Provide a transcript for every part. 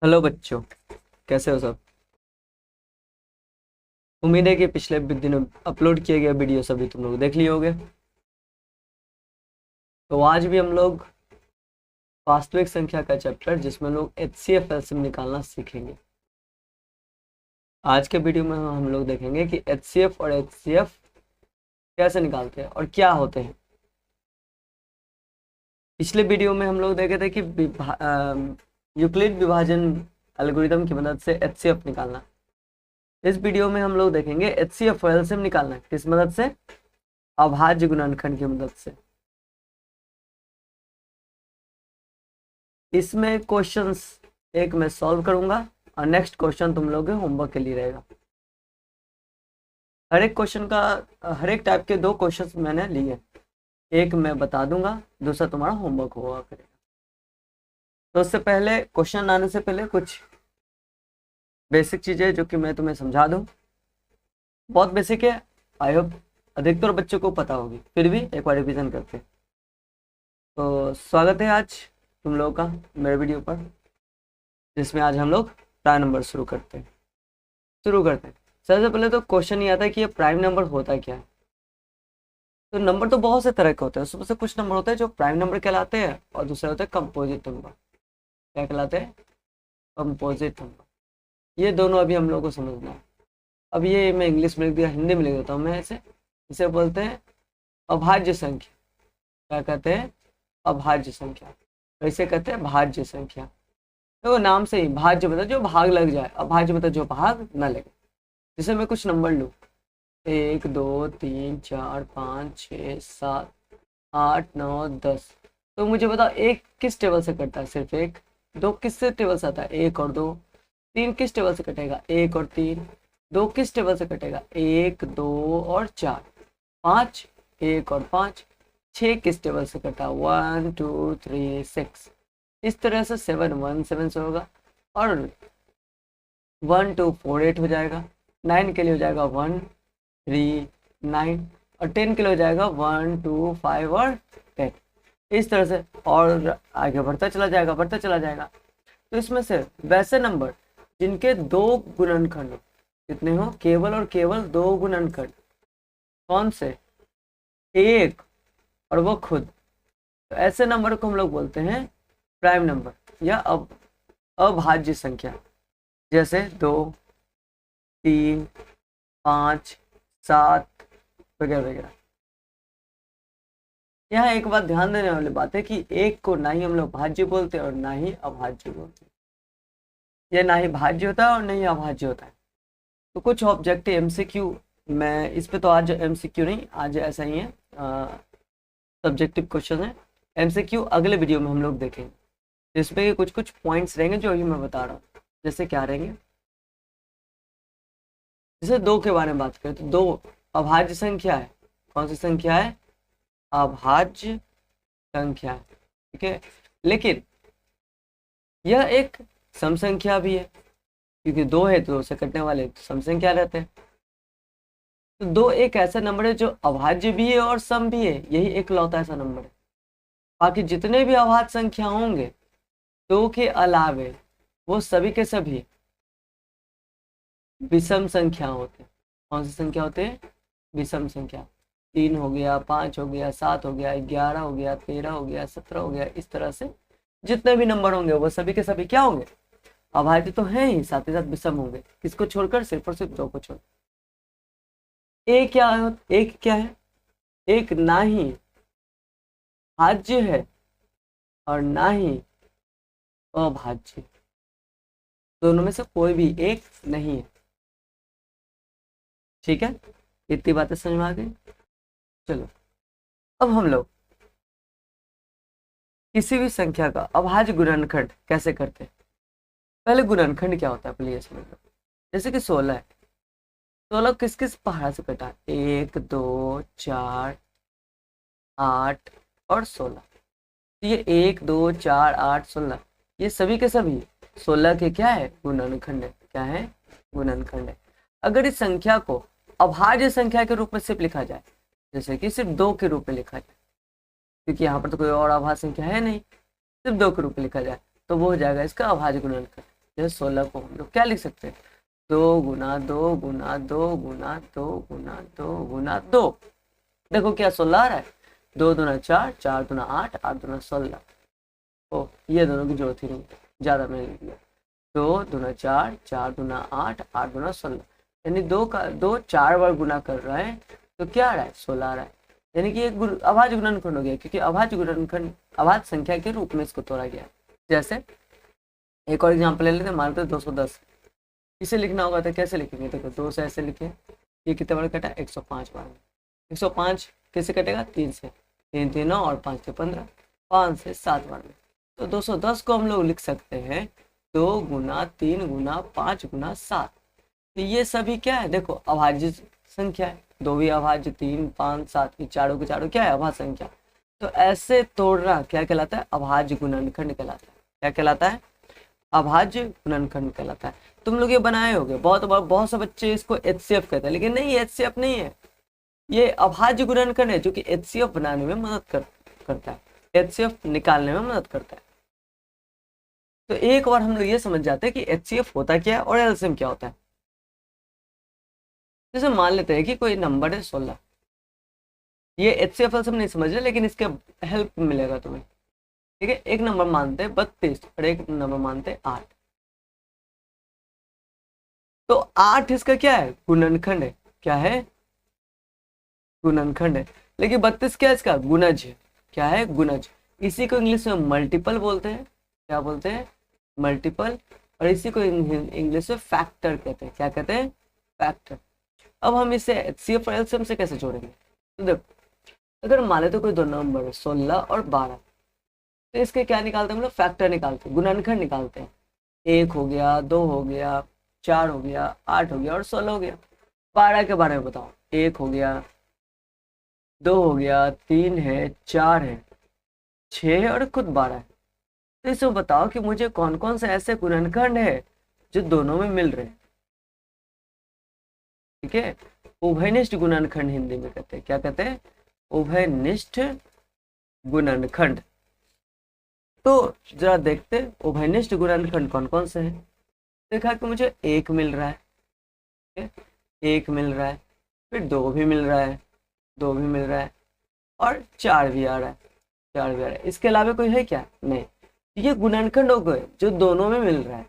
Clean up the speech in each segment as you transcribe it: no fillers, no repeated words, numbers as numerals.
Hello बच्चों, कैसे हो सब। उम्मीद है कि पिछले दिनों अपलोड किए गए वीडियो सभी तुम लोग देख लिए होगे। तो आज भी हम लोग वास्तविक संख्या का चैप्टर जिसमें लोग एचसीएफ एलसीएम निकालना सीखेंगे। आज के वीडियो में हम लोग देखेंगे कि एचसीएफ और एचसीएफ कैसे निकालते हैं और क्या होते हैं। पिछले वीडियो में हम लोग देखे थे कि यूक्लिड विभाजन एल्गोरिथम की मदद से एचसीएफ निकालना। इस वीडियो में हम लोग देखेंगे एचसीएफ और एलसीएम निकालना किस मदद से, अभाज्य गुणनखंड की मदद से। इसमें क्वेश्चंस एक मैं सॉल्व करूंगा और नेक्स्ट क्वेश्चन तुम लोग के होमवर्क के लिए रहेगा। हर एक क्वेश्चन का हर एक टाइप के दो क्वेश्चंस मैंने लिए, एक मैं बता दूंगा, दूसरा तुम्हारा होमवर्क होगा करेगा। तो उससे पहले क्वेश्चन आने से पहले कुछ बेसिक चीजें जो कि मैं तुम्हें समझा दूं। बहुत बेसिक है, आई होप अधिकतर बच्चों को पता होगी, फिर भी एक बार रिविजन करते हैं। तो स्वागत है आज तुम लोगों का मेरे वीडियो पर, जिसमें आज हम लोग प्राइम नंबर शुरू करते हैं। सबसे पहले तो क्वेश्चन ये आता है कि ये प्राइम नंबर होता क्या है। तो नंबर तो बहुत से तरह के होते हैं, उसमें से कुछ नंबर होते हैं जो प्राइम नंबर कहलाते हैं और दूसरे होते हैं कंपोजिट नंबर। क्या कहलाते हैं? Composite number. ये दोनों अभी हम लोग को समझना है। अब ये मैं इंग्लिश में लिख दिया, हिंदी में लिख देता हूँ मैं इसे बोलते हैं अभाज्य संख्या। क्या कहते हैं? अभाज्य संख्या। वैसे कहते हैं भाज्य संख्या। तो नाम से ही भाज्य मतलब जो भाग लग जाए, अभाज्य मतलब जो भाग न लगे। जैसे मैं कुछ नंबर लूँ 1 2 3 4 5 6 7 8 9 10, तो मुझे बताओ एक किस टेबल से कटता है? सिर्फ एक। दो किस टेबल से आता है? 1 और 2। 3 किस टेबल से कटेगा? 1 और 3। 2 किस टेबल से कटेगा? 1 2 और 4। 5 1 और 5। 6 किस टेबल से कटा? 1 2 3 6। इस तरह से 7 1 7 से होगा और 1 2 4 8 हो जाएगा। 9 के लिए हो जाएगा 1 3 9 और 10 के लिए हो जाएगा 1 2 5 और 10। इस तरह से और आगे बढ़ता चला जाएगा। तो इसमें से वैसे नंबर जिनके दो गुणनखंड कितने हो, केवल और केवल दो गुणनखंड, कौन से? एक और वो खुद, तो ऐसे नंबर को हम लोग बोलते हैं प्राइम नंबर या अभाज्य संख्या। जैसे 2 3 5 7 वगैरह वगैरह। यहाँ एक बात ध्यान देने वाली बात है कि एक को ना ही हम लोग भाज्य बोलते और ना ही अभाज्य बोलते। यह ना ही भाज्य होता है और ना ही अभाज्य होता है। तो कुछ ऑब्जेक्टिव एमसीक्यू, मैं इस पे तो आज एमसीक्यू नहीं, आज ऐसा ही है, सब्जेक्टिव क्वेश्चन है। एमसीक्यू अगले वीडियो में हम लोग देखेंगे, जिसमें कुछ कुछ पॉइंट्स रहेंगे जो अभी मैं बता रहा हूँ। जैसे क्या रहेंगे? जैसे दो के बारे में बात करें तो दो अभाज्य संख्या है। कौन सी संख्या है? अभाज्य संख्या है, ठीक है। लेकिन यह एक सम संख्या भी है, क्योंकि दो है तो दो से कटने वाले तो सम संख्या रहते हैं। तो दो एक ऐसा नंबर है जो अभाज्य भी है और सम भी है, यही एक लौता ऐसा नंबर है। बाकी जितने भी अभाज्य संख्या होंगे दो के अलावे वो सभी के सभी विषम संख्या होते हैं। कौन सी संख्या होते हैं? विषम संख्या। 3 हो गया, 5 हो गया, 7 हो गया, 11 हो गया, 13 हो गया, 17 हो गया। इस तरह से जितने भी नंबर होंगे वो सभी के सभी क्या होंगे? अभाज्य तो है ही, साथ ही साथ विषम होंगे। किसको छोड़कर? सिर्फ और सिर्फ दो को छोड़। एक क्या है? एक ना ही भाज्य है और ना ही अभाज्य, दोनों में से कोई भी एक नहीं है। ठीक है, इतनी बातें समझ में आ गई। चलो अब हम लोग किसी भी संख्या का अभाज्य गुणनखंड कैसे करते हैं। पहले गुणनखंड क्या होता है पहले ये समझ लो। जैसे कि 16 है, 16 किस किस पहाड़ से कटा? 1 2 4 8 और 16। तो ये 1 2 4 8 16 ये सभी के सभी 16 के क्या है? गुणनखंड है। क्या है? गुणनखंड है। अगर इस संख्या को अभाज्य संख्या के रूप में सिर्फ लिखा जाए, जैसे कि सिर्फ 2 के रूप में लिखा जाए, क्योंकि यहाँ पर तो कोई और अभाज्य संख्या है नहीं, सिर्फ 2 के रूप में लिखा जाए, तो वो हो जाएगा इसका अभाज्य गुणनखंड। जैसे 16 को हम लोग क्या लिख सकते हैं, 2 गुना 2 गुना 2 गुना 2 गुना 2 गुना 2। देखो क्या 16 आ रहा है, 2 दूना 4, 4 दूना 8, 8 दूना 16। ओ ये दोनों की जरूरत ही नहीं, ज़्यादा मैंने लिख दिया। 2 दूना 4, 4 दूना 8, 8 दूना 16, यानी 2 4 बार गुना कर रहा है तो क्या आ रहा है, 16 आ रहा है। यानी कि एक अभाज्य गुणनखंड हो गया, क्योंकि अभाज्य गुणनखंड अभाज्य संख्या के रूप में इसको तोड़ा गया। जैसे एक और एग्जाम्पल ले लेते हैं, मानते हैं 210, इसे लिखना होगा तो कैसे लिखेंगे, देखो 2 से ऐसे लिखे, ये कितने बार कटा, 105 बार। 105 कैसे कटेगा, 3 से, 3 3 9 और 5 से 15, 5 से 7 बार में। तो 210 को हम लोग लिख सकते हैं 2 गुना 3 गुना 5 गुना 7। तो ये सभी क्या है, देखो अभाज्य संख्या है, 2 भी अभाज्य, 3 5 7 की चारों के चारों क्या है, अभाज्य संख्या। तो ऐसे तोड़ना क्या कहलाता है, अभाज्य गुणनखंड कहलाता है। क्या कहलाता है, अभाज्य गुणनखंड कहलाता है। तुम लोग ये बनाए होगे, बहुत से बच्चे इसको HCF कहते हैं, लेकिन नहीं, HCF नहीं है, ये अभाज्य गुणनखंड है, जो कि HCF बनाने में मदद करता है, HCF निकालने में मदद करता है। तो एक बार हम लोग ये समझ जाते हैं कि HCF होता क्या है और LCM क्या होता है। जैसे मान लेते हैं कि कोई नंबर है 16, ये HCF LCM नहीं समझ रहे, लेकिन इसके हेल्प मिलेगा तुम्हें। ठीक है, एक नंबर मानते हैं 32 और एक नंबर मानते हैं 8। तो 8 इसका क्या है, गुणनखंड है। क्या है, गुणनखंड है। लेकिन 32 क्या है, इसका गुणज है। क्या है, गुणज। इसी को इंग्लिश में मल्टीपल बोलते हैं। क्या बोलते हैं, मल्टीपल। और इसी को इंग्लिश में फैक्टर कहते हैं। क्या कहते हैं, फैक्टर। अब हम इसे HCF और LCM से कैसे जोड़ेंगे, तो देखो अगर मान लेते कोई दो नंबर है 16 और 12, तो इसके क्या निकालते हैं हम लोग, फैक्टर निकालते हैं, गुणनखंड निकालते हैं। 1 हो गया, 2 हो गया, 4 हो गया, 8 हो गया और 16 हो गया। 12 के बारे में बताओ, 1 हो गया, 2 हो गया, 3 है, 4 है, 6 है और खुद 12 है। तो इसमें बताओ कि मुझे कौन कौन से ऐसे गुणनखंड है जो दोनों में मिल रहे हैं। ठीक है, उभयनिष्ठ गुणनखंड हिंदी में कहते हैं। क्या कहते हैं, उभयनिष्ठ गुणनखंड। तो जरा देखते हैं उभयनिष्ठ गुणनखंड कौन कौन से हैं। देखा कि मुझे 1 मिल रहा है, 1 मिल रहा है, फिर 2 भी मिल रहा है, 2 भी मिल रहा है और 4 भी आ रहा है, 4 भी आ रहा है। इसके अलावा कोई है क्या, नहीं। ये गुणनखंड हो गए जो दोनों में मिल रहा है।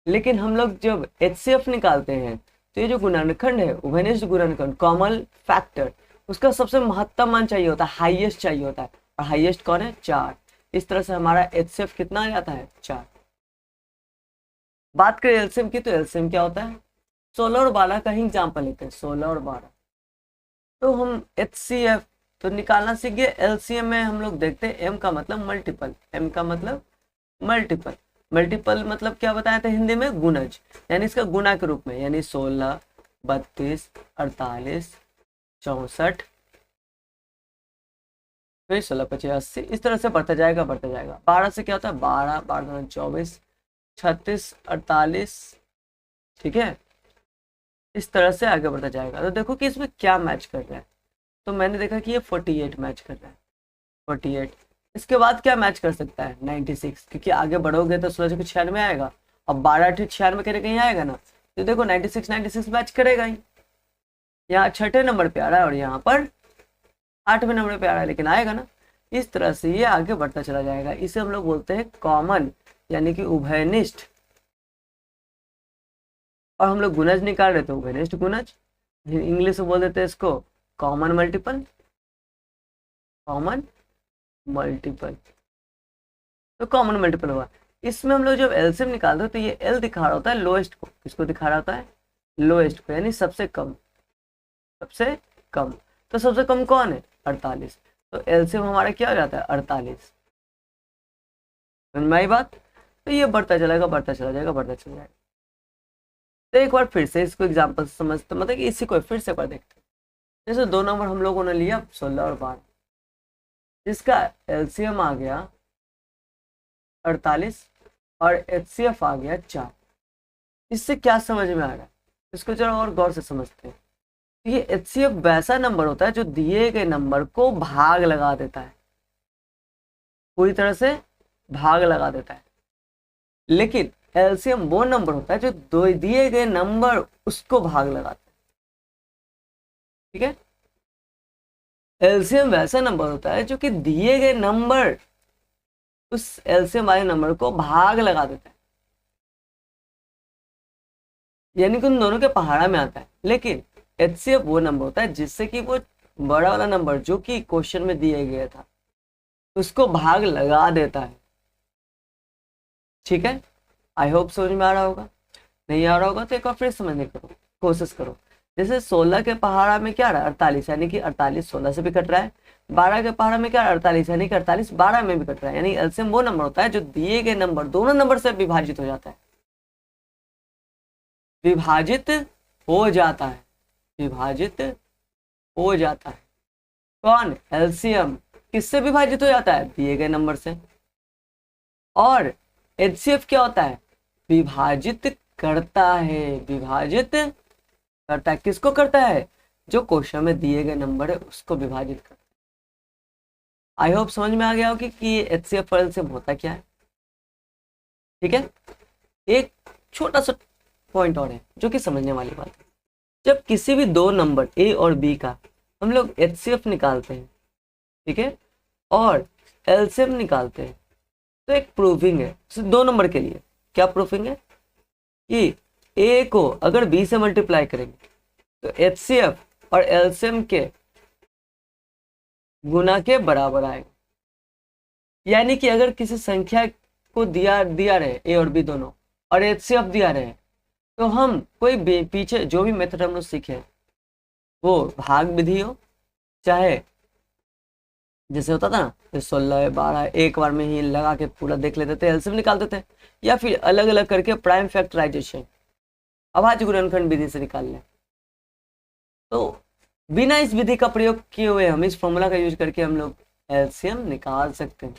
लेकिन हम लोग जब HCF निकालते हैं तो ये जो गुणनखंड है, उभयनिष्ठ गुणनखंड, कॉमन फैक्टर, उसका सबसे महत्तम मान चाहिए होता है, हाईएस्ट चाहिए होता है। और हाईएस्ट कौन है, 4। इस तरह से हमारा HCF कितना आ जाता है, 4। बात करें LCM की, तो LCM क्या होता है, 16 और 12 का ही एग्जाम्पल लेते हैं, 16 और 12। तो हम HCF तो निकालना सीख गए। LCM में हम लोग देखते हैं, M का मतलब मल्टीपल, M का मतलब मल्टीपल। मल्टीपल मतलब क्या बताया था हिंदी में, गुणज, यानी इसका गुना के रूप में, यानी 16 32 48 64 फिर 16 25 80, इस तरह से बढ़ता जाएगा बढ़ता जाएगा। 12 से क्या होता है, 12 12 24 36 48। ठीक है, इस तरह से आगे बढ़ता जाएगा। तो देखो कि इसमें क्या मैच कर रहा है। तो मैंने देखा कि ये 48 मैच कर रहा है, 48। इसके बाद क्या मैच कर सकता है, 96, क्योंकि आगे बढ़ोगे तो 16 को 96 आएगा, अब 12 96 करे कहीं आएगा ना। तो देखो 96 मैच करेगा ही। यहाँ 6ठे नंबर पे आ रहा है और यहाँ पर 8वें नंबर पे आ रहा है, लेकिन आएगा ना। इस तरह से ये आगे बढ़ता चला जाएगा। इसे हम लोग बोलते हैं कॉमन, यानी कि उभयनिष्ठ। और हम लोग गुणज निकाल रहे थे, उभयनिष्ठ गुणज। इंग्लिश में बोल देते हैं इसको कॉमन मल्टीपल, कॉमन मल्टीपल। तो कॉमन मल्टीपल हुआ। इसमें हम लोग जब LCM निकालते हैं तो ये L दिखा रहा होता है लोएस्ट को, किसको दिखा रहा होता है, लोएस्ट को, यानी सबसे कम, सबसे कम। तो सबसे कम कौन है, 48। तो LCM हमारा क्या हो जाता है, 48। समझ में आई बात। तो ये बढ़ता चलेगा, बढ़ता चला जाएगा, बढ़ता चला जाएगा। तो एक बार फिर से इसको एग्जाम्पल समझते, मतलब कि इसी को फिर से बार देखते हैं। जैसे 2 नंबर हम लोगों ने लिया 16 और 12, जिसका LCM आ गया 48 और HCF आ गया 4। इससे क्या समझ में आ रहा है, इसको जरा और गौर से समझते हैं। ये HCF वैसा नंबर होता है जो दिए गए नंबर को भाग लगा देता है, पूरी तरह से भाग लगा देता है। लेकिन एलसीएम वो नंबर होता है जो दो दिए गए नंबर उसको भाग लगाता है, ठीक है। एलसीएम वैसा नंबर होता है जो कि दिए गए नंबर उस एलसीएम वाले नंबर को भाग लगा देता है, यानी कि उन दोनों के पहाड़ा में आता है। लेकिन एचसीएफ वो नंबर होता है जिससे कि वो बड़ा वाला नंबर जो कि क्वेश्चन में दिया गया था उसको भाग लगा देता है, ठीक है। आई होप समझ में आ रहा होगा। नहीं आ रहा होगा तो एक बार फिर समझने की कोशिश करो। जैसे 16 के पहाड़ा में क्या रहा है 48, यानी कि 48 16 से भी कट रहा है। 12 के पहाड़ा में क्या 48, यानी कि 48 12 में भी कट रहा है। यानी एलसीएम वो नंबर होता है जो दिए गए नंबर दोनों नंबर से विभाजित हो जाता है, विभाजित हो जाता है, विभाजित हो जाता है। कौन? एलसीएम किससे विभाजित हो जाता है? दिए गए नंबर से। और एचसीएफ क्या होता है? विभाजित करता है, विभाजित करता है। किसको करता है? जो क्वेश्चन में दिए गए नंबर है उसको विभाजित करता है। आई होप समझ में आ गया होगा कि एचसीएफ और एलसीएम होता क्या है, ठीक है। एक छोटा सा पॉइंट और है जो कि समझने वाली बात है। जब किसी भी दो नंबर ए और बी का हम लोग एचसीएफ निकालते हैं, ठीक है, और एलसीएम निकालते हैं, तो एक प्रूफिंग है दो नंबर के लिए। क्या प्रूफिंग है? कि ए को अगर बी से मल्टीप्लाई करेंगे तो एचसीएफ और एलसीएम के गुना के बराबर आएगा। यानी कि अगर किसी संख्या को दिया रहे ए और बी दोनों और एचसीएफ दिया रहे, तो हम कोई पीछे जो भी मेथड हम लोग सीखे वो भाग विधि हो, चाहे जैसे होता था ना 16 12 एक बार में ही लगा के पूरा देख लेते थे, एलसीएम निकालते थे, या फिर अलग अलग करके प्राइम फैक्टराइजेशन अभाज्य गुणनखंड विधि से निकाल लें। तो बिना इस विधि का प्रयोग किए हुए हम इस फॉर्मूला का यूज करके हम लोग एलसीएम निकाल सकते हैं।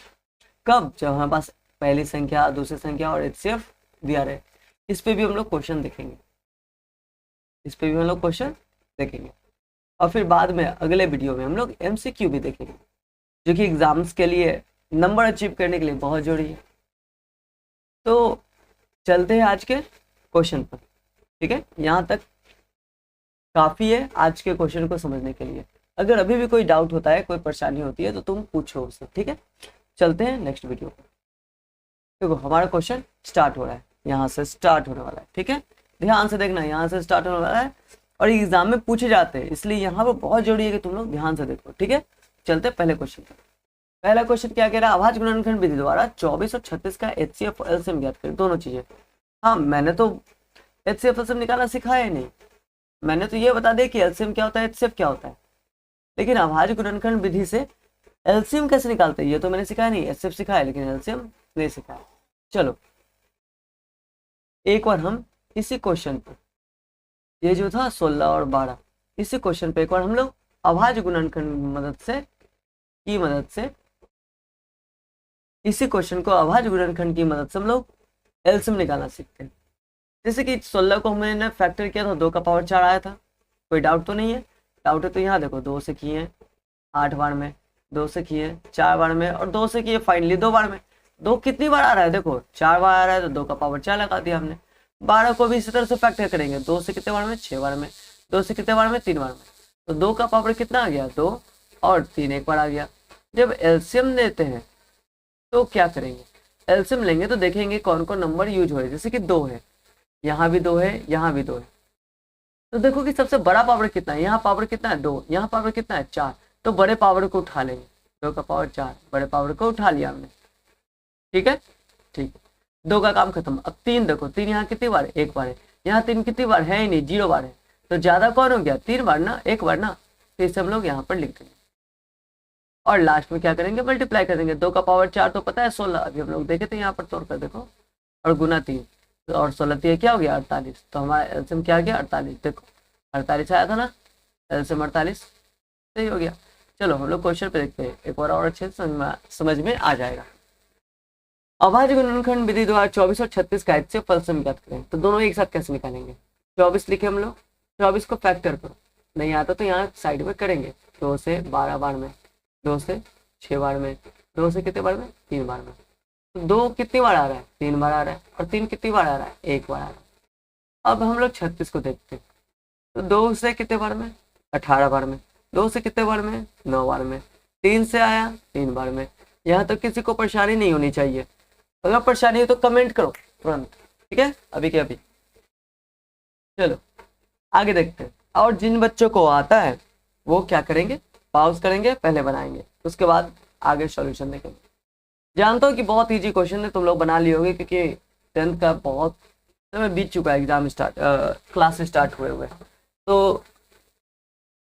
कब? जब हमारे पास पहली संख्या दूसरी संख्या और एचसीएफ दिया रहे। इस पे भी हम लोग क्वेश्चन देखेंगे, इस पे भी हम लोग क्वेश्चन देखेंगे। और फिर बाद में अगले वीडियो में हम लोग एमसीक्यू भी देखेंगे जो कि एग्जाम्स के लिए नंबर अचीव करने के लिए बहुत जरूरी है। तो चलते हैं आज के क्वेश्चन पर, ठीक है। यहाँ तक काफ़ी है आज के क्वेश्चन को समझने के लिए। अगर अभी भी कोई डाउट होता है, कोई परेशानी होती है तो तुम पूछो उससे, ठीक है। चलते हैं नेक्स्ट वीडियो पर। देखो हमारा क्वेश्चन स्टार्ट हो रहा है, यहाँ से स्टार्ट होने वाला है, ठीक है। ध्यान से देखना, यहाँ से स्टार्ट होने वाला है और एग्जाम में पूछे जाते हैं, इसलिए यहाँ पर बहुत जरूरी है कि तुम लोग ध्यान से देखो, ठीक है। चलते पहले क्वेश्चन पर। पहला क्वेश्चन क्या कह रहा है? अभाज्य गुणनखंड विधि द्वारा 24 और 36 का एचसीएफ और एलसीएम ज्ञात करें। दोनों चीजें। हाँ, मैंने तो एचसीएफ एलसीएम निकालना सिखाया ही नहीं, मैंने तो ये बता दिया कि एलसीएम क्या होता है, एचसीएफ क्या होता है, लेकिन अभाज्य गुणनखंड विधि से एलसीएम कैसे निकालते हैं ये तो मैंने सिखाया नहीं। एचसीएफ सिखाया लेकिन एलसीएम नहीं सिखाया। चलो एक बार हम इसी क्वेश्चन पर, ये जो था 16 और 12, इसी क्वेश्चन पे एक बार हम लोग अभाज्य गुणनखंड की मदद से इसी क्वेश्चन को अभाज्य गुणनखंड की मदद से हम लोग एलसीएम निकालना सीखते हैं। जैसे कि 16 को हमने फैक्टर किया था, 2 का पावर 4 आया था। कोई डाउट तो नहीं है? डाउट है तो यहाँ देखो 2 से किए 8 बार में, 2 से किए 4 बार में और 2 से किए फाइनली 2 बार में। 2 कितनी बार आ रहा है? देखो 4 बार आ रहा है तो 2 का पावर 4 लगा दिया हमने। 12 को भी इसी तरह से फैक्टर करेंगे, 2 से कितने बार में? 6 बार में। 2 से कितने बार में? 3 बार में। तो 2 का पावर कितना आ गया? 2 और 3 एक बार आ गया। जब एलसीएम देते हैं तो क्या करेंगे? एलसीएम लेंगे तो देखेंगे कौन कौन नंबर यूज हो रहे हैं। जैसे कि 2 है, यहाँ भी 2 है, यहाँ भी 2 है, तो देखो कि सबसे बड़ा पावर कितना है। यहाँ पावर कितना है? 2। यहाँ पावर कितना है? 4। तो बड़े पावर को उठा लेंगे, 2 का पावर 4, बड़े पावर को उठा लिया हमने, ठीक है। ठीक, 2 का काम खत्म। अब 3 देखो, 3 यहाँ कितनी बार है? 1 बार है। यहाँ 3 कितनी बार है? ही नहीं, 0 बार है। तो ज्यादा कौन हो गया? 3 बार ना, 1 बार ना, तो इसे हम लोग यहाँ पर लिख देंगे और लास्ट में क्या करेंगे? मल्टीप्लाई करेंगे। 2 का पावर 4 तो पता है 16, अभी हम लोग देखे थे, यहाँ पर तोड़ कर देखो, और गुना 3 और 16 3 क्या हो गया? 48। तो हमारा एलसीएम क्या आ गया? 48। देखो 48 आया था ना, एलसीएम 48 सही हो गया। चलो हम लोग क्वेश्चन पे देखते हैं, एक बार और अच्छे से समझ में आ जाएगा। अभाज्य गुणनखंड विधि द्वारा 24 और 36 का एचसीएफ एलसीएम ज्ञात करें। तो दोनों एक साथ कैसे निकालेंगे? 24 लिखे हम लोग, 24 को फैक्टर करो, नहीं आता तो यहाँ साइड में करेंगे। 2 से 12 बार में, 2 से 6 बार में, 2 से कितने बार में? 3 बार में। तो 2 कितनी बार आ रहा है, 3 बार आ रहा है, और 3 कितनी बार आ रहा है, 1 बार आ रहा है। अब हम लोग 36 को देखते हैं, तो 2 से कितने बार में, 18 बार में, 2 से कितने बार में, 9 बार में, 3 से आया 3 बार में। यहाँ तक किसी को परेशानी नहीं होनी चाहिए, अगर परेशानी हो तो कमेंट करो तुरंत, ठीक है, अभी के अभी। चलो आगे देखते हैं। और जिन बच्चों को आता है वो क्या करेंगे, पॉज करेंगे, पहले बनाएंगे, उसके बाद आगे सॉल्यूशन देखेंगे। जानता हूँ कि बहुत इजी क्वेश्चन है, तुम लोग बना लिए होगे, क्योंकि 10th का बहुत समय बीत चुका है, एग्जाम स्टार्ट क्लास स्टार्ट हुए तो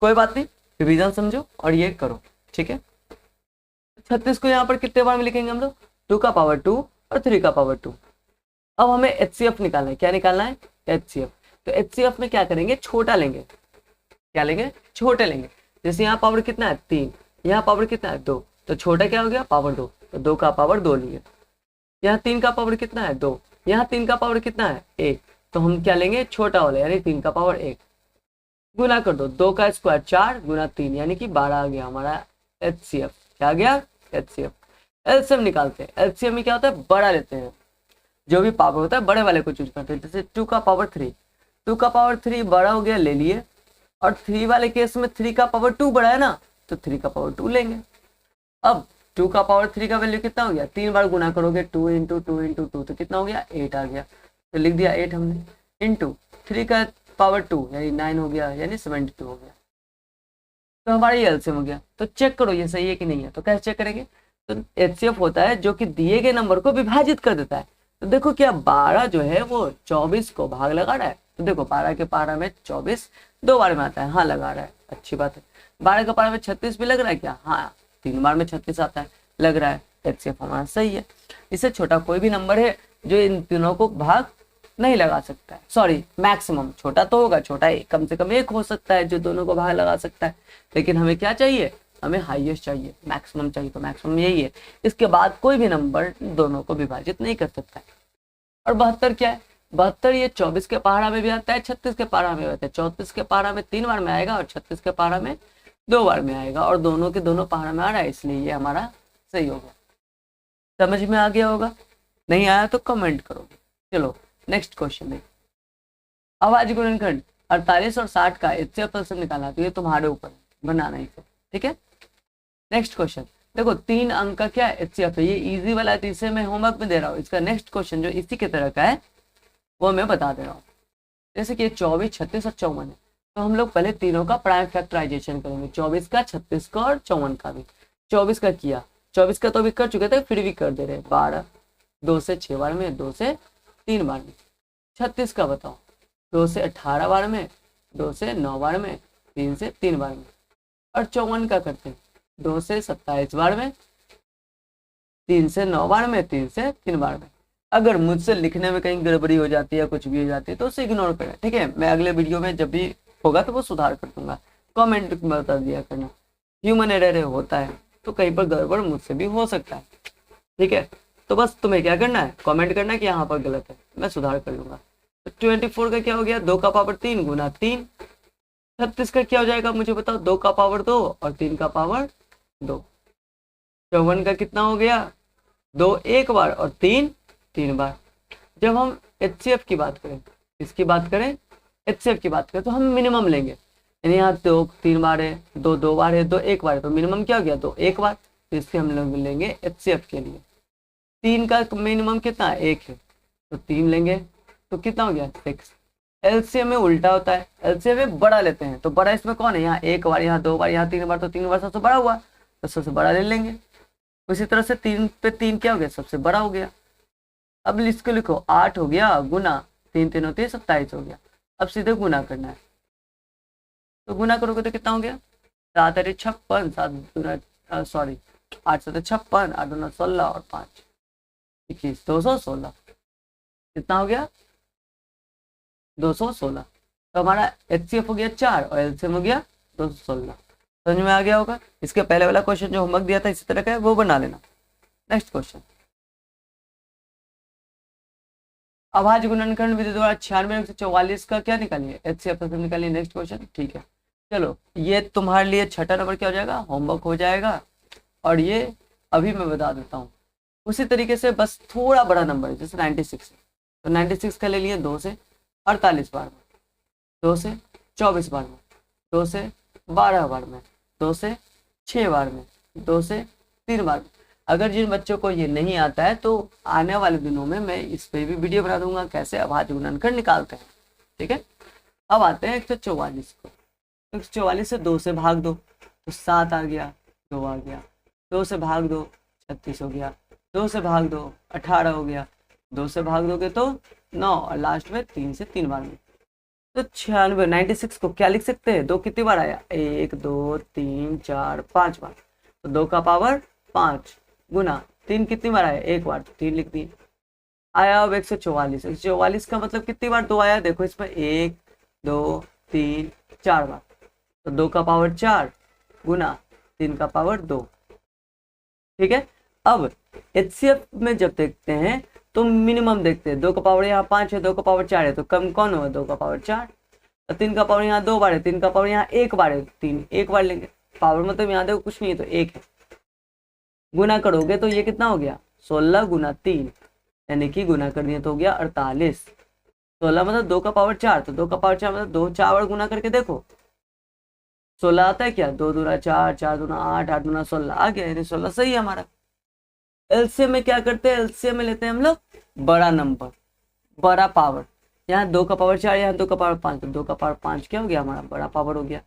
कोई बात नहीं, रिवीजन समझो और ये करो, ठीक है। 36 को यहाँ पर कितने बार में लिखेंगे हम लोग, 2 का पावर 2 और 3 का पावर 2। अब हमें HCF निकालना है, क्या निकालना है, HCF। तो HCF में क्या करेंगे, छोटा लेंगे, क्या लेंगे, छोटे लेंगे। जैसे यहाँ पावर कितना है 3, यहाँ पावर कितना है 2, तो छोटा क्या हो गया, पावर 2, तो 2 का पावर 2 लिए। यहाँ 3 का पावर कितना है 2, यहाँ 3 का पावर कितना है 1, तो हम क्या लेंगे, छोटा वाला, यानी 3 का पावर 1। गुना कर दो, 2 का स्क्वायर 4 गुना 3 यानी कि 12 आ गया हमारा HCF। क्या आ गया, HCF। एलसीएम निकालते हैं, एलसीएम में क्या होता है, बड़ा लेते हैं, जो भी पावर होता है बड़े वाले को चूज करते हैं। जैसे 2 का पावर 3, 2 का पावर 3 बड़ा हो गया, ले लिए। और 3 वाले केस में 3 का पावर 2 बड़ा है ना, तो 3 का पावर 2 लेंगे। अब 2 का पावर 3 का वैल्यू कितना हो गया, 3 बार गुना करोगे, 2 इंटू 2 इंटू 2, तो कितना हो गया, 8 आ गया, तो लिख दिया 8 हमने, इंटू 3 का पावर 2 यानी 9 हो गया, यानी 72 हो गया। तो हमारा ये एलसीएम हो गया। तो चेक करो ये सही है कि नहीं है, तो कैसे चेक करेंगे, तो HCF होता है जो कि दिए गए नंबर को विभाजित कर देता है। तो देखो क्या 12 जो है वो 24 को भाग लगा रहा है, तो देखो 12 के पारा में 24 2 बार में आता है, हाँ लगा रहा है, अच्छी बात है। 12 के पारा में 36 भी लग रहा है क्या, हाँ 3 बार में 36 आता है, लग रहा है, HCF हमारा सही है। इससे छोटा कोई भी नंबर है जो इन तीनों को भाग नहीं लगा सकता है, सॉरी मैक्सिमम, छोटा तो होगा, छोटा कम से कम 1 हो सकता है जो दोनों को भाग लगा सकता है, लेकिन हमें क्या चाहिए, हमें हाईएस्ट चाहिए, मैक्सिमम चाहिए, तो मैक्सिमम यही है। इसके बाद कोई भी नंबर दोनों को विभाजित नहीं कर सकता है। और 72 क्या है, 72 ये 24 के पहाड़ा में भी आता है, 36 के पहाड़ा में आता है। 34 के पहाड़ा में 3 बार में आएगा और 36 के पहाड़ा में 2 बार में आएगा, और दोनों के दोनों पहाड़ा में आ रहा है, इसलिए ये हमारा सही होगा। समझ में आ गया होगा, नहीं आया तो कमेंट करोगे। चलो नेक्स्ट क्वेश्चन देखिए। अभाज्य गुणनखंड 48 और 60 का HCF एलसीएम निकालना, तो ये तुम्हारे ऊपर बनाना ही, ठीक है। नेक्स्ट क्वेश्चन देखो, 3 अंक का क्या HCF है, ये इजी वाला है, तो इसे मैं होमवर्क में दे रहा हूँ। इसका नेक्स्ट क्वेश्चन जो इसी के तरह का है वो मैं बता दे रहा हूँ। जैसे कि 24, 36 और 54 है, तो हम लोग पहले तीनों का प्राइम फैक्टराइजेशन करेंगे, 24 का, 36 का और 54 का भी। 24 का किया, 24 का तो अभी कर चुके थे, फिर भी कर दे रहे, 12, 2 से 6 बार में, 2 से 3 बार में। 36 का बताओ, 2 से 18 बार में, 2 से 9 बार में, 3 से 3 बार में। और 54 का करते हैं, 2 से 27 बार में, 3 से 9 बार में, 3 से 3 बार में। अगर मुझसे लिखने में कहीं गड़बड़ी हो जाती है, कुछ भी हो जाती है, तो उसे इग्नोर करें, ठीक है। मैं अगले वीडियो में जब भी होगा तो वो सुधार कर दूंगा, कमेंट में बता दिया करना। ह्यूमन एरर होता है, तो कहीं पर गड़बड़ मुझसे भी हो सकता है, ठीक है। तो बस तुम्हें क्या करना है, कमेंट करना है कि यहाँ पर गलत है, मैं सुधार कर लूंगा। तो 24 का क्या हो गया, 2 का पावर 3 गुना 3। 36 का क्या हो जाएगा मुझे बताओ, 2 का पावर 2 और 3 का पावर 2। 54 का कितना हो गया, 2 1 बार और 3 3 बार। जब हम HCF की बात करें, इसकी बात करें, HCF की बात करें, तो हम मिनिमम लेंगे, यानी यहाँ 2 3 बार है, 2 2 बार है, 2 1 बार है, तो मिनिमम क्या हो गया, 2 1 बार। तो इससे हम लोग लेंगे HCF के लिए। 3 का मिनिमम कितना है, 1 है, तो 3 लेंगे, तो कितना हो गया 6। एलसीएम में उल्टा होता है, एलसीएम में बड़ा लेते हैं, तो बड़ा इसमें कौन है, यहाँ 1 बार, यहाँ 2 बार, यहाँ 3 बार, तो 3 बार सबसे बड़ा हुआ, तो सबसे बड़ा ले लेंगे। उसी तरह से 3 पे 3 क्या हो गया, सबसे बड़ा हो गया। अब इसको लिखो, 8 हो गया गुना 3 3 होती है 27 हो गया। अब सीधे गुना करना है, तो गुना करोगे तो कितना हो गया, 7 अरे 56, 7 दूना सॉरी 8 7 56, 8 दूना 16 और 5 21, 216। कितना हो गया, 216। तो हमारा HCF हो गया 4 और एलसीएम हो गया 216। समझ में आ गया होगा। इसके पहले वाला क्वेश्चन जो होमवर्क दिया था इसी तरह का है, वो बना लेना। नेक्स्ट क्वेश्चन, अभाज्य गुणनखंड विधि द्वारा 96 से 44 का क्या निकालिए, HCF निकालिए। नेक्स्ट क्वेश्चन, ठीक है। चलो ये तुम्हारे लिए छठा नंबर क्या हो जाएगा, होमवर्क हो जाएगा। और ये अभी मैं बता देता हूँ, उसी तरीके से बस थोड़ा बड़ा नंबर है, जैसे 96 है, तो 96 का ले लिए 2 से 48 बार में, 2 से 24 बार में, 2 से 12 बार में, 2 से 6 बार में, 2 से 3 बार में। अगर जिन बच्चों को ये नहीं आता है तो आने वाले दिनों में मैं इस पर भी वीडियो बना दूंगा कैसे अभाज्य गुणनखंड निकालते हैं। ठीक है, अब आते हैं 144 को। 144 से 2 से भाग दो तो 7 आ गया, 2 आ गया, 2 से भाग दो 36 हो गया, 2 से भाग दो 18 हो गया, 2 से भाग दोगे तो 9 और लास्ट में 3 से 3 बार में। तो 96 96 को क्या लिख सकते हैं, 2 कितनी बार आया, 1 2 3 4 5 बार, तो 2 का पावर 5 गुना 3 कितनी बार आया, 1 बार, तो 3 लिख दिए। आया अब 144, 144 का मतलब कितनी बार 2 आया, देखो इसमें 1 2 3 4 बार, तो 2 का पावर 4 गुना 3 का पावर 2। ठीक है, अब एचसीएफ में जब देखते हैं तो मिनिमम देखते हैं, 2 का पावर यहाँ 5 है, 2 का पावर 4 है, तो कम कौन होगा, 2 का पावर 4, तो 3 का पावर यहाँ 2 बार है, 3 का पावर यहाँ 1 बार है, 3 1 बार लेंगे, पावर मतलब यहाँ देखो कुछ नहीं है तो 1 है, गुना करोगे तो ये कितना हो गया 16 गुना 3, यानी कि गुना कर दिया तो हो गया 48। 16 मतलब 2 का पावर 4, तो 2 का पावर 4 मतलब 2 4 बार गुना करके देखो 16 आता है क्या, 2 दूना 4, 4 दूना 8, 8 दूना 16 आ गया, यानी 16 सही है हमारा। एलसीएम में क्या करते हैं, एलसीएम में लेते हैं हम लोग बड़ा नंबर, बड़ा पावर, यहाँ 2 का पावर 4, यहाँ 2 का पावर 5, तो 2 का पावर 5 क्या हो गया हमारा बड़ा पावर हो गया,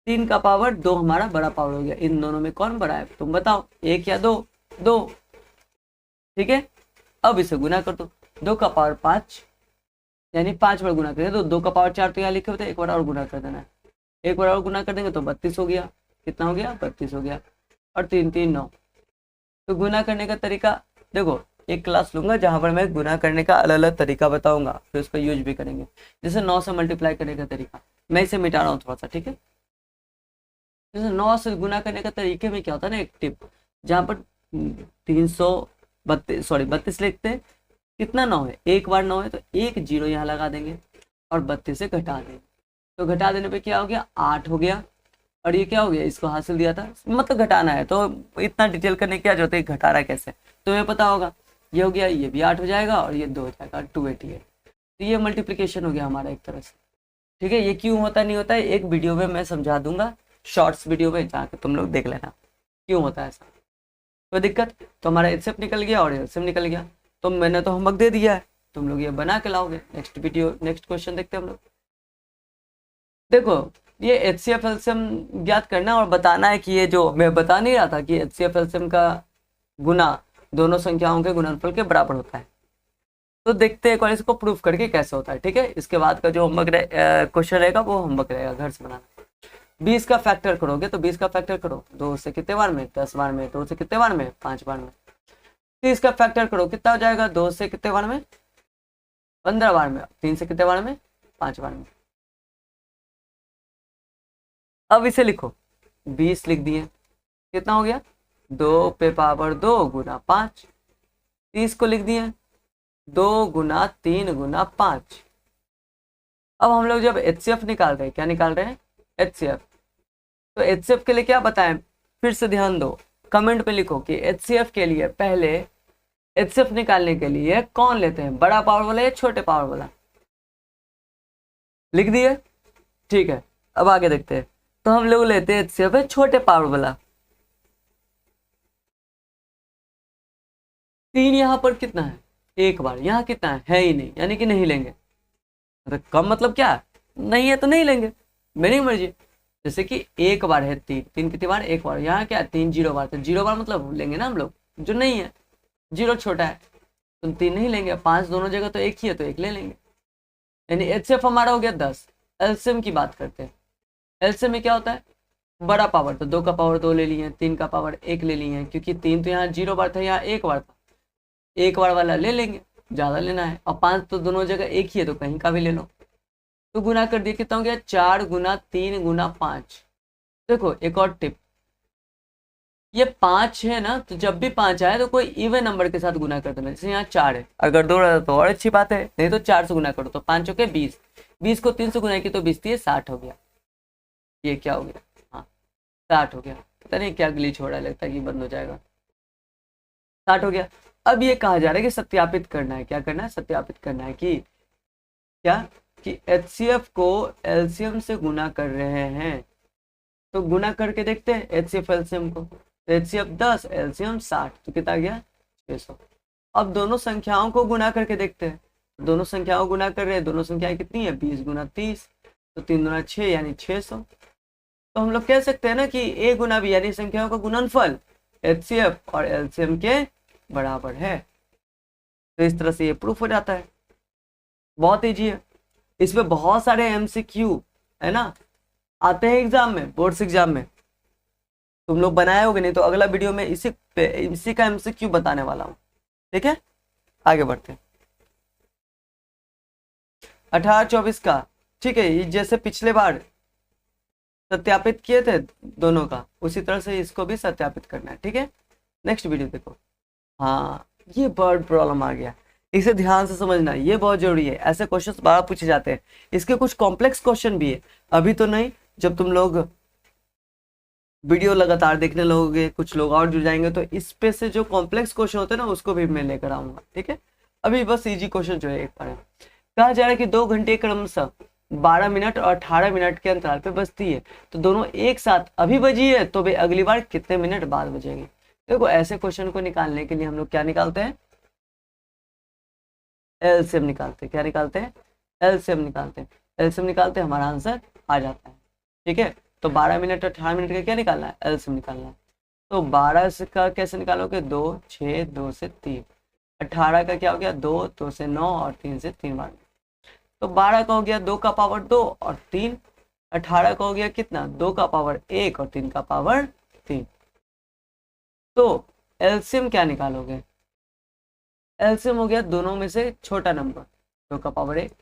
3 का पावर 2 हमारा बड़ा पावर हो गया। इन दोनों में कौन बड़ा है तुम बताओ, 1 या 2, 2। ठीक है, अब इसे गुना कर दो, 2 का पावर 5 यानी 5 बार गुना करें तो 2 का पावर 4 तो यहाँ लिखे होते, एक बार और गुना कर देना है, एक बार और गुना कर देंगे तो 32 हो गया, कितना हो गया 32 हो गया, और 3 3 9। तो गुना करने का तरीका देखो, एक क्लास लूंगा जहां पर मैं गुना करने का अलग अलग तरीका बताऊंगा, फिर उसका यूज भी करेंगे। जैसे 9 से मल्टीप्लाई करने का तरीका, मैं इसे मिटा रहा हूँ थोड़ा सा, ठीक है। जैसे 9 से गुना करने का तरीके में क्या होता है ना, एक टिप, जहाँ पर 32 लिखते हैं, कितना 9 है, एक बार 9 है तो एक जीरो यहाँ लगा देंगे और 32 से घटा देंगे, तो घटा देने पे क्या हो गया 8 हो गया, और ये क्या हो गया, इसको हासिल दिया था, मतलब घटाना है, तो इतना डिटेल करने की क्या जरूरत है, घटा रहा है कैसे तुम्हें पता होगा। ये हो गया, ये भी 8 हो जाएगा और ये 2 हो जाएगा, 288। तो ये मल्टीप्लिकेशन हो गया हमारा एक तरह से। ठीक है, ये क्यों होता नहीं होता है एक वीडियो में मैं समझा दूंगा, शॉर्ट्स वीडियो में जाकर तुम लोग देख लेना क्यों होता है ऐसा। कोई दिक्कत, तो हमारा एचसीएफ निकल गया और एलसीएम निकल गया, तो मैंने तो होमवर्क दे दिया है, तुम लोग ये बना के लाओगे। नेक्स्ट वीडियो नेक्स्ट क्वेश्चन देखते हैं हम लोग। देखो ये एचसीएफ एलसीएम ज्ञात करना और बताना है कि ये जो मैं बता नहीं रहा था कि एचसीएफ एलसीएम का गुना दोनों संख्याओं के गुणनफल के बराबर होता है, तो देखते हैं इसको प्रूफ करके कैसे होता है। ठीक है, इसके बाद का जो होमवर्क क्वेश्चन रहेगा वो होमवर्क रहेगा घर से बनाना। 20 का फैक्टर करोगे तो 20 का फैक्टर करो 2 से कितने बार में 10 बार में, 2 से कितने बार में 5 बार में। 30 का फैक्टर करो कितना हो जाएगा, 2 से कितने बार में 15 बार में, 3 से कितने बार में 5 बार में। अब इसे लिखो, 20 लिख दिए, कितना हो गया 2 पे पावर 2 गुना 5। 30 को लिख दिए 2 गुना 3 गुना 5। अब हम लोग जब एचसीएफ निकाल रहे हैं, क्या निकाल रहे हैं एचसीएफ, तो एचसीएफ के लिए क्या बताएं, फिर से ध्यान दो, कमेंट पे लिखो कि एचसीएफ के लिए पहले एचसीएफ निकालने के लिए कौन लेते हैं, बड़ा पावर वाला या छोटे पावर वाला। लिख दिए, ठीक है। अब आगे देखते हैं, तो हम लोग लेते हैं एचसीएफ है छोटे पावर वाला। 3 यहाँ पर कितना है, एक बार, यहाँ कितना है ही नहीं, यानी कि नहीं लेंगे। अरे कम मतलब क्या, नहीं है तो नहीं लेंगे, मेरी मर्जी। जैसे कि एक बार है 3, 3 कितनी बार एक बार, यहाँ क्या 3 0 बार, तो 0 बार मतलब लेंगे ना हम लोग, जो नहीं है 0 छोटा है तो 3 नहीं लेंगे। 5 दोनों जगह तो एक ही है तो 1 ले लेंगे, यानी एचसीएफ हमारा हो गया 10। एलसीएम की बात करते हैं, एलसीएम में क्या होता है बड़ा पावर, तो 2 का पावर 2 ले लिए, 3 का पावर 1 ले लिए, क्योंकि 3 तो यहाँ 0 बार था, यहाँ 1 बार था, 1 बार वाला ले लेंगे, ज़्यादा लेना है। और 5 तो दोनों जगह एक ही है तो कहीं का भी ले लो, तो गुना कर दिया, कितना हो गया 4 गुना 3 गुना 5। देखो एक और टिप, ये 5 है ना, तो जब भी 5 आए तो कोई इवन नंबर के साथ गुना कर देना। जैसे यहाँ 4 है, अगर 2 रहता तो और अच्छी बात है, नहीं तो 4 से गुना करो, तो 5 हो गए 20, 20 को 3 से गुना की तो 20 थी 60 हो गया। ये क्या हो गया, हाँ 60 हो गया। पता नहीं क्या ग्लिच हो रहा है, लगता है कि बंद हो जाएगा। 60 हो गया। अब ये कहा जा रहा है कि सत्यापित करना है, क्या करना है, सत्यापित करना है कि क्या, कि HCF को एलसीएम से गुना कर रहे हैं, तो गुना करके देखते हैं HCF एलसीएम को, तो HCF 10 एलसीएम 60, तो कितना गया 600। अब दोनों संख्याओं को गुना करके देखते हैं, दोनों संख्याओं को गुना कर रहे हैं, दोनों संख्याएं कितनी है 20 गुना 30, तो 3 गुना 6 यानी 600। तो हम लोग कह सकते हैं ना कि A गुना B यानी संख्याओं का गुणनफल HCF और एलसीएम के बराबर है। तो इस तरह से ये प्रूफ हो जाता है, बहुत ईजी है। इसमें बहुत सारे MCQ है ना आते हैं एग्जाम में, बोर्ड्स एग्जाम में, तुम लोग बनाए होगे, नहीं तो अगला वीडियो में इसी का MCQ बताने वाला हूँ। ठीक है, आगे बढ़ते हैं। 18-24 का, ठीक है, ये जैसे पिछले बार सत्यापित किए थे दोनों का, उसी तरह से इसको भी सत्यापित करना है। ठीक है, नेक्स्ट वीडियो देखो। हाँ, ये वर्ड प्रॉब्लम आ गया, इसे ध्यान से समझना, ये बहुत जरूरी है। ऐसे क्वेश्चंस बार पूछे जाते हैं, इसके कुछ कॉम्प्लेक्स क्वेश्चन भी है, अभी तो नहीं, जब तुम लोग वीडियो लगातार देखने लगोगे, कुछ लोग और जुड़ जाएंगे, तो इस पे से जो कॉम्प्लेक्स क्वेश्चन होते हैं ना उसको भी मैं लेकर आऊंगा। ठीक है, अभी बस इजी क्वेश्चन जो है एक बार कहा जा रहा है कि 2 घंटे क्रमशः 12 मिनट और 18 मिनट के अंतराल पे बजती है, तो दोनों एक साथ अभी बजी है, तो वे अगली बार कितने मिनट बाद बजेंगे। देखो ऐसे क्वेश्चन को निकालने के लिए हम लोग क्या निकालते हैं, एलसीएम निकालते हैं। क्या निकालते हैं, एलसीएम निकालते हैं। एलसीएम निकालते हैं, हमारा आंसर आ जाता है। ठीक है, तो 12 मिनट और 18 मिनट का क्या निकालना है, एलसीएम निकालना है। तो 12 का कैसे निकालोगे, 2 6 2 से 3, 18 का क्या हो गया 2 2 से 9 और 3 से 3 बार, तो 12 का हो गया 2 का पावर 2 और 3, 18 का हो गया कितना 2 का पावर 1 और 3 का पावर 3। तो एलसीएम क्या निकालोगे, एलसीएम हो गया दोनों में से छोटा नंबर 2 का पावर 1,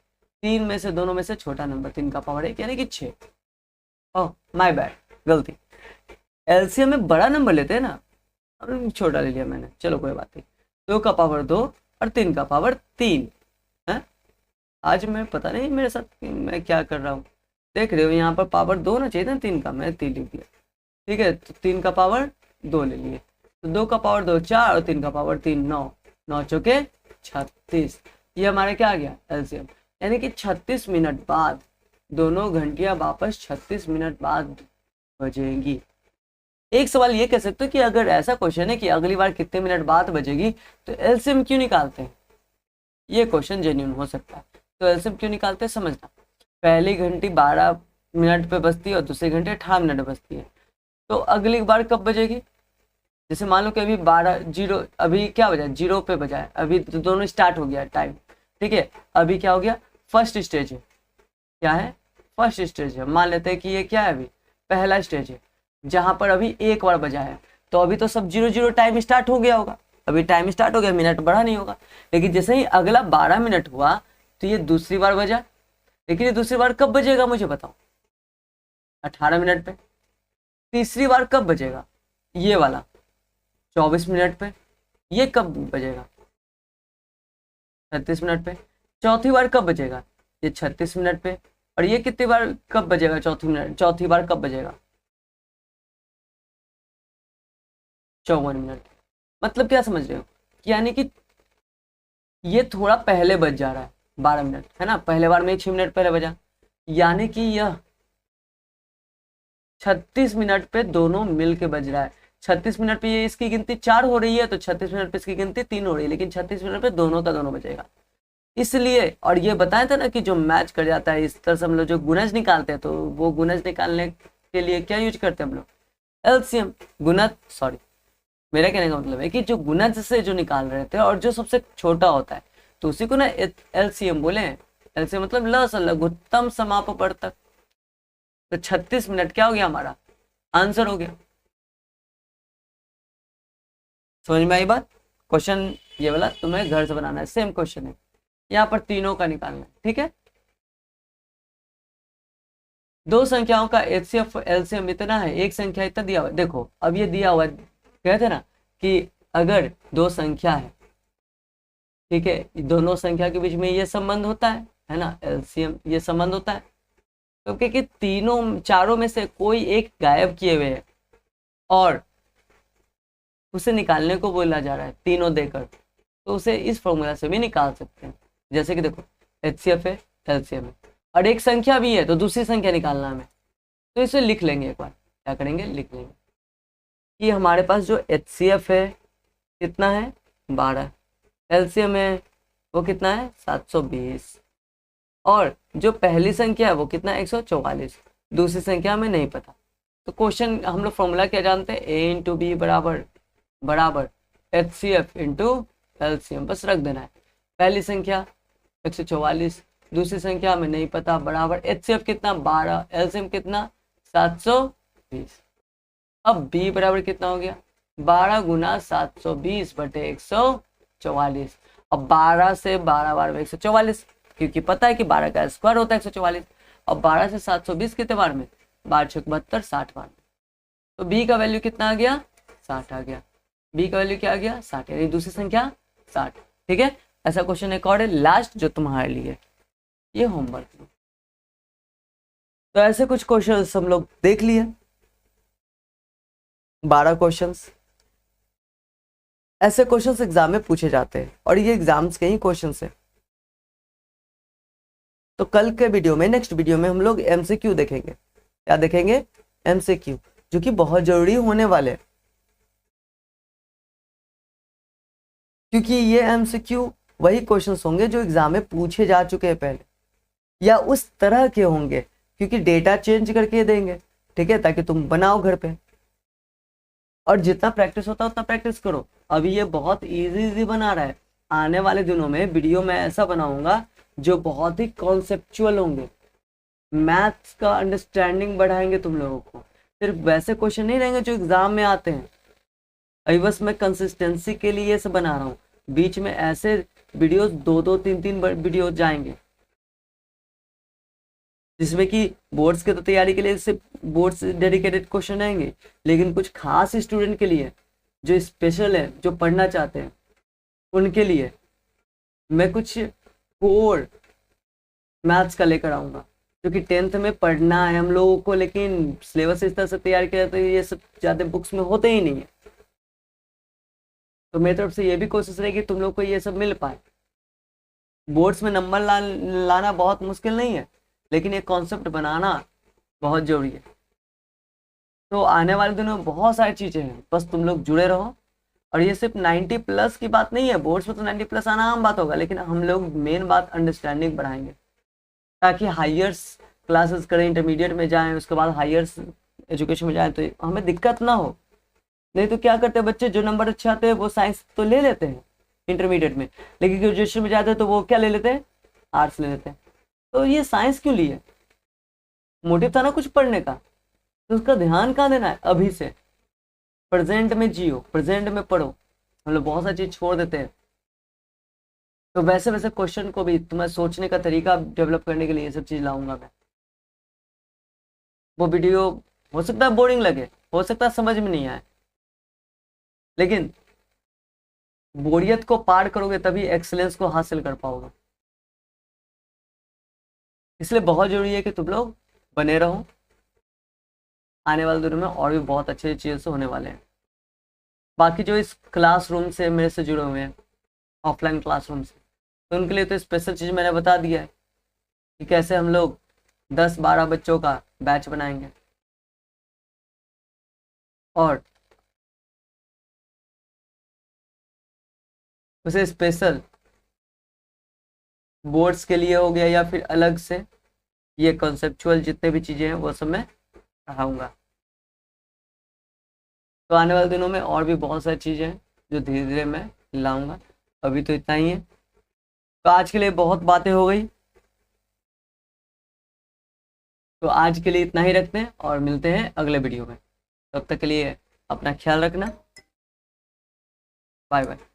3 में से दोनों में से छोटा नंबर 3 का पावर 1 यानी कि 6। ओह माय बैड, गलती, एलसीएम में बड़ा नंबर लेते हैं ना, और छोटा ले लिया मैंने, चलो कोई बात नहीं। 2 का पावर 2 और 3 का पावर 3 है। आज मैं पता नहीं मेरे साथ मैं क्या कर रहा हूँ, देख रहे हो यहाँ पर पावर 2 ना चाहिए था 3 का, मैंने 3 लिख दिया। ठीक है, तो 3 का पावर 2 ले लिए, तो 2 का पावर 2 4 और 3 का पावर 3 9, 9 चौके 36, ये हमारा क्या आ गया एलसीएम, यानी कि 36 मिनट बाद दोनों घंटियां वापस 36 मिनट बाद बजेंगी। एक सवाल ये कह सकते हो कि अगर ऐसा क्वेश्चन है कि अगली बार कितने मिनट बाद बजेगी, तो एलसीएम क्यों निकालते हैं, ये क्वेश्चन जेन्युइन हो सकता है। तो एलसीएम क्यों निकालते हैं समझना, पहली घंटी 12 मिनट पे बजती है और दूसरी घंटी 18 मिनट पे बजती है, तो अगली बार कब बजेगी, जैसे मान लो कि अभी 12:0 अभी क्या बजा 0 पे बजा है, अभी तो दोनों स्टार्ट हो गया टाइम। ठीक है, अभी क्या हो गया फर्स्ट स्टेज है, क्या है फर्स्ट स्टेज है, मान लेते हैं कि ये क्या है अभी पहला स्टेज है, जहां पर अभी एक बार बजा है, तो अभी तो सब 0 टाइम स्टार्ट हो गया होगा, अभी टाइम स्टार्ट हो गया, मिनट बढ़ा नहीं होगा। लेकिन जैसे ही अगला 12 मिनट हुआ तो ये दूसरी बार बजा, लेकिन ये दूसरी बार कब बजेगा मुझे बताओ, 18 मिनट पे। तीसरी बार कब बजेगा, ये वाला 24 मिनट पे। ये कब बजेगा 36 मिनट पे। चौथी बार कब बजेगा, ये 36 मिनट पे। और ये कितनी बार कब बजेगा, चौथी बार कब बजेगा 54 मिनट। मतलब क्या समझ रहे हो, यानी कि ये थोड़ा पहले बज जा रहा है 12 मिनट, है ना, पहले बार में 6 मिनट पहले बजा, यानी कि यह 36 मिनट पे दोनों मिल के बज रहा है। 36 मिनट पे ये इसकी गिनती 4 हो रही है, तो 36 मिनट पे इसकी गिनती 3 हो रही है, लेकिन 36 मिनट पे दोनों का दोनों बजेगा। इसलिए, और ये बताया था ना कि जो मैच कर जाता है, इस तरह से हम लोग जो गुणज निकालते हैं, तो वो गुणज निकालने के लिए क्या यूज करते हैं हम लोग, एलसीएम। गुणज, सॉरी, मेरा कहने का मतलब है कि जो गुणज से जो निकाल रहे थे और जो सबसे छोटा होता है, तो उसी को ना एलसीएम बोले। एलसीएम मतलब लस लघुत्तम समापवर्तक। तो 36 मिनट क्या हो गया हमारा आंसर हो गया। समझ में आई बात। क्वेश्चन ये वाला तुम्हें घर से बनाना है, सेम क्वेश्चन है, यहाँ पर तीनों का निकालना है। ठीक है, दो संख्याओं का एचसीएफ एलसीएम इतना है, एक संख्या इतना दिया हुआ है। देखो अब ये दिया हुआ है, कहते ना कि अगर दो संख्या है, ठीक है, दोनों संख्या के बीच में ये संबंध होता है ना, एलसीएम ये संबंध होता है, तो क्योंकि तीनों चारों में से कोई एक गायब किए हुए है और उसे निकालने को बोला जा रहा है तीनों देकर, तो उसे इस फॉर्मूला से भी निकाल सकते हैं। जैसे कि देखो HCF है, LCM है और एक संख्या भी है तो दूसरी संख्या निकालना हमें, तो इसे लिख लेंगे। एक बार क्या करेंगे, लिख लेंगे कि हमारे पास जो HCF है कितना है 12, LCM है वो कितना है 720 और जो पहली संख्या है वो कितना 144, दूसरी संख्या हमें नहीं पता। तो क्वेश्चन हम लोग फॉर्मूला क्या जानते हैं, A इंटू बी बराबर बराबर HCF इंटू LCM, बस रख देना है। पहली संख्या 144, दूसरी संख्या हमें नहीं पता, बराबर HCF कितना 12, LCM कितना 720। अब B बराबर कितना हो गया 12 गुना 720 बटे 144। अब 12 से 12 बार में 144, क्योंकि पता है कि 12 का स्क्वायर होता है 144। अब 12 से 720 कितने बार में, 12 छक 72, 60 बार में। तो B का वैल्यू कितना आ गया 60 आ गया। B का वैल्यू क्या आ गया 60, यानी दूसरी संख्या 60। ठीक है, ऐसा क्वेश्चन एक और है लास्ट जो तुम्हारे लिए ये होमवर्क। तो ऐसे कुछ क्वेश्चन हम लोग देख लिए, 12 क्वेश्चंस। ऐसे क्वेश्चंस एग्जाम में पूछे जाते हैं और ये एग्जाम्स के ही क्वेश्चंस है। तो कल के वीडियो में, नेक्स्ट वीडियो में हम लोग MCQ देखेंगे। क्या देखेंगे, MCQ, जो कि बहुत जरूरी होने वाले हैं, क्योंकि ये MCQ वही क्वेश्चंस होंगे जो एग्जाम में पूछे जा चुके हैं पहले, या उस तरह के होंगे, क्योंकि डेटा चेंज करके देंगे। ठीक है, ताकि तुम बनाओ घर पे, और जितना प्रैक्टिस होता है उतना प्रैक्टिस करो। अभी ये बहुत इजी बना रहा है, आने वाले दिनों में वीडियो में ऐसा बनाऊंगा जो बहुत ही कॉन्सेप्चुअल होंगे, मैथ्स का अंडरस्टैंडिंग बढ़ाएंगे तुम लोगों को। सिर्फ वैसे क्वेश्चन नहीं रहेंगे जो एग्जाम में आते हैं। अभी बस मैं कंसिस्टेंसी के लिए से बना रहा हूँ, बीच में ऐसे वीडियोस 2-2, 3-3 वीडियो जाएंगे, जिसमें कि बोर्ड्स के तो तैयारी के लिए सिर्फ बोर्ड से डेडिकेटेड क्वेश्चन रहेंगे, लेकिन कुछ खास स्टूडेंट के लिए जो स्पेशल है, जो पढ़ना चाहते हैं, उनके लिए मैं कुछ कोर मैथ्स का लेकर आऊँगा, क्योंकि 10th में पढ़ना है हम लोगों को, लेकिन सिलेबस इस तरह से तैयार किया जाता है ये सब ज़्यादा बुक्स में होते ही नहीं है। तो मेरी तरफ से ये भी कोशिश रहेगी तुम लोग को ये सब मिल पाए। बोर्ड्स में नंबर लाना बहुत मुश्किल नहीं है, लेकिन एक कॉन्सेप्ट बनाना बहुत जरूरी है। तो आने वाले दिनों में बहुत सारी चीज़ें हैं, बस तुम लोग जुड़े रहो। और ये सिर्फ 90+ की बात नहीं है, बोर्ड्स में तो 90+ आना आम बात होगा, लेकिन हम लोग मेन बात अंडरस्टैंडिंग बढ़ाएंगे, ताकि हायर्स क्लासेस करें, इंटरमीडिएट में जाएं, उसके बाद हायर्स एजुकेशन में जाएं, तो हमें दिक्कत ना हो। नहीं तो क्या करते हैं बच्चे, जो नंबर अच्छे आते हैं वो साइंस तो ले लेते हैं इंटरमीडिएट में, लेकिन ग्रेजुएशन में जाते हैं तो वो क्या ले लेते हैं, आर्ट्स ले लेते हैं। तो ये साइंस क्यों लिए, मोटिव था ना कुछ पढ़ने का, तो उसका ध्यान कहाँ देना है, अभी से प्रेजेंट में जियो, प्रेजेंट में पढ़ो। हम लोग बहुत सारी चीज छोड़ देते हैं। तो वैसे वैसे क्वेश्चन को भी तुम्हें सोचने का तरीका डेवलप करने के लिए ये सब चीज लाऊंगा मैं। वो वीडियो हो सकता है बोरिंग लगे, हो सकता है समझ में नहीं आए, लेकिन बोरियत को पार करोगे तभी एक्सीलेंस को हासिल कर पाओगे। इसलिए बहुत जरूरी है कि तुम लोग बने रहो। आने वाले दिनों में और भी बहुत अच्छे चीज़ें होने वाले हैं। बाकी जो इस क्लासरूम से मेरे से जुड़े हुए हैं, ऑफलाइन क्लासरूम से, तो उनके लिए तो स्पेशल चीज़ मैंने बता दिया है कि कैसे हम लोग 10-12 बच्चों का बैच बनाएंगे, और उसे स्पेशल बोर्ड्स के लिए हो गया या फिर अलग से ये कॉन्सेप्चुअल जितने भी चीज़ें हैं वो सब मैं पढ़ाऊँगा। तो आने वाले दिनों में और भी बहुत सारी चीज़ें हैं जो धीरे धीरे मैं लाऊंगा। अभी तो इतना ही है। तो आज के लिए बहुत बातें हो गई, तो आज के लिए इतना ही रखते हैं और मिलते हैं अगले वीडियो में। तब तक के लिए अपना ख्याल रखना। Bye bye.